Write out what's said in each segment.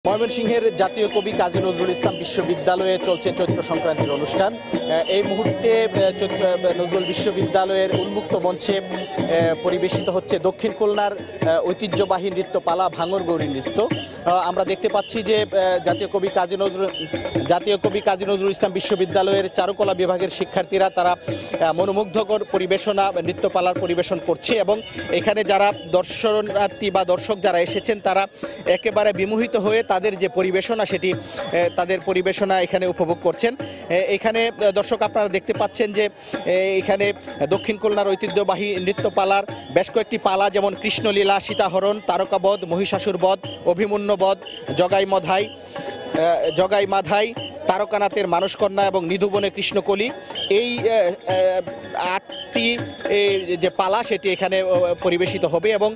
ময়মনসিংহের জাতীয় কবি কাজী নজরুল ইসলাম বিশ্ববিদ্যালয়ে চলছে চৈত্র সংক্রান্তির অনুষ্ঠান। এই মুহূর্তে নজরুল বিশ্ববিদ্যালয়ের উন্মুক্ত মঞ্চে পরিবেশিত হচ্ছে দক্ষিণ খুলনার ঐতিহ্যবাহী নৃত্যপালা ভাঙর গৌরী নৃত্য। আমরা দেখতে পাচ্ছি যে জাতীয় কবি কাজী নজরুল ইসলাম বিশ্ববিদ্যালয়ের চারুকলা বিভাগের শিক্ষার্থীরা তারা মনোমুগ্ধকর পরিবেশনা নৃত্যপালার পরিবেশন করছে এবং এখানে যারা দর্শনার্থী বা দর্শক যারা এসেছেন তারা একেবারে বিমোহিত হয়ে তাদের যে পরিবেশনা সেটি তাদের পরিবেশনা এখানে উপভোগ করছেন। এখানে দর্শক আপনারা দেখতে পাচ্ছেন যে এখানে দক্ষিণ খুলনার ঐতিহ্যবাহী নৃত্যপালার বেশ কয়েকটি পালা যেমন কৃষ্ণলীলা, সীতাহরণ, তারকাবধ, মহিষাসুর বধ, অভিমন্যু বধ, জগাই মাধাই, তারকানাথের মানসকন্যা এবং নিধুবনে কৃষ্ণকলি, এই 8টি যে পালা সেটি এখানে পরিবেশিত হবে এবং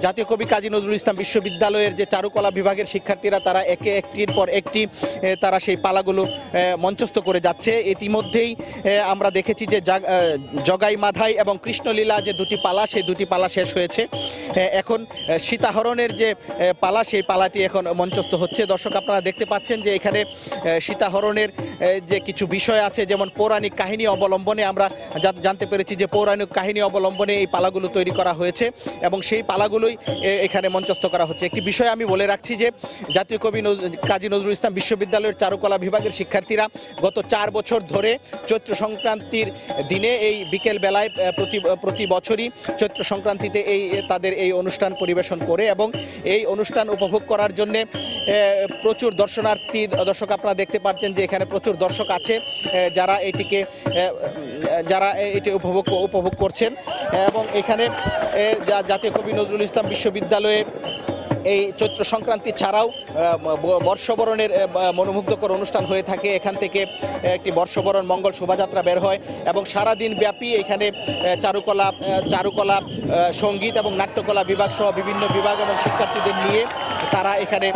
জাতীয় কবি কাজী নজরুল ইসলাম বিশ্ববিদ্যালয়ের যে চারুকলা বিভাগের শিক্ষার্থীরা তারা একটির পর একটি তারা সেই পালাগুলো মঞ্চস্থ করে যাচ্ছে। ইতিমধ্যেই আমরা দেখেছি যে জগাই মাধাই এবং কৃষ্ণলীলা যে দুটি পালা সেই দুটি পালা শেষ হয়েছে। এখন সীতাহরণের যে পালা সেই পালাটি এখন মঞ্চস্থ হচ্ছে। দর্শক আপনারা দেখতে পাচ্ছেন যে এখানে সীতাহরণের যে কিছু বিষয় আছে যেমন পৌরাণিক কাহিনী অবলম্বনে আমরা জানতে পেরেছি যে পৌরাণিক কাহিনী অবলম্বনে এই পালাগুলো তৈরি করা হয়েছে এবং সেই পালাগুলোই এখানে মঞ্চস্থ করা হচ্ছে। একটি বিষয় আমি বলে রাখছি যে জাতীয় কবি কাজী নজরুল ইসলাম বিশ্ববিদ্যালয়ের চারুকলা বিভাগের শিক্ষার্থীরা গত 4 বছর ধরে চৈত্র সংক্রান্তির দিনে এই বিকেল বেলায় প্রতি বছরই চৈত্র সংক্রান্তিতে তাদের এই অনুষ্ঠান পরিবেশন করে এবং এই অনুষ্ঠান উপভোগ করার জন্যে প্রচুর দর্শনার্থী দর্শক আপনারা দেখতে পাচ্ছেন যে এখানে প্রচুর দর্শক আছে যারা এটি উপভোগ করছেন এবং এখানে জাতীয় কবি নজরুল ইসলাম বিশ্ববিদ্যালয়ে এই চৈত্র সংক্রান্তি ছাড়াও বর্ষবরণের মনোমুগ্ধকর অনুষ্ঠান হয়ে থাকে। এখান থেকে একটি বর্ষবরণ মঙ্গল শোভাযাত্রা বের হয় এবং সারাদিন ব্যাপী এখানে চারুকলা সঙ্গীত এবং নাট্যকলা বিভাগ সহ বিভিন্ন বিভাগ এবং শিক্ষার্থীদের নিয়ে তারা এখানে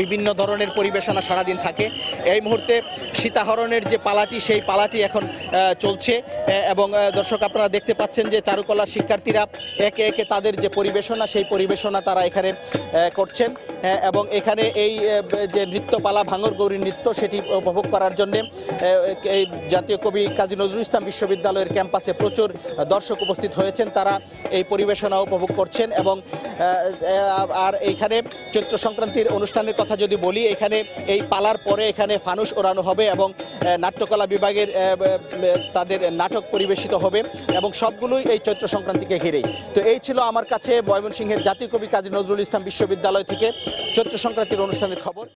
বিভিন্ন ধরনের পরিবেশনা সারাদিন থাকে। এই মুহূর্তে সীতাহরণের যে পালাটি সেই পালাটি এখন চলছে এবং দর্শক আপনারা দেখতে পাচ্ছেন যে চারুকলার শিক্ষার্থীরা একে একে তাদের যে পরিবেশনা সেই পরিবেশনা তারা এখানে করছেন এবং এখানে এই যে নৃত্যপালা ভাঙর গৌরী নৃত্য সেটি উপভোগ করার জন্যে এই জাতীয় কবি কাজী নজরুল ইসলাম বিশ্ববিদ্যালয়ের ক্যাম্পাসে প্রচুর দর্শক উপস্থিত হয়েছেন, তারা এই পরিবেশনা উপভোগ করছেন এবং আর এইখানে চৈত্র সংক্রান্তির অনুষ্ঠানের কথা যদি বলি এখানে এই পালার পরে এখানে ফানুস ওড়ানো হবে এবং নাট্যকলা বিভাগের তাদের নাটক পরিবেশিত হবে এবং সবগুলোই এই চৈত্র সংক্রান্তিকে ঘিরেই। তো এই ছিল আমার কাছে ময়মনসিংহের জাতীয় কবি কাজী নজরুল ইসলাম বিশ্ববিদ্যালয় থেকে চৈত্র সংক্রান্তির অনুষ্ঠানের খবর।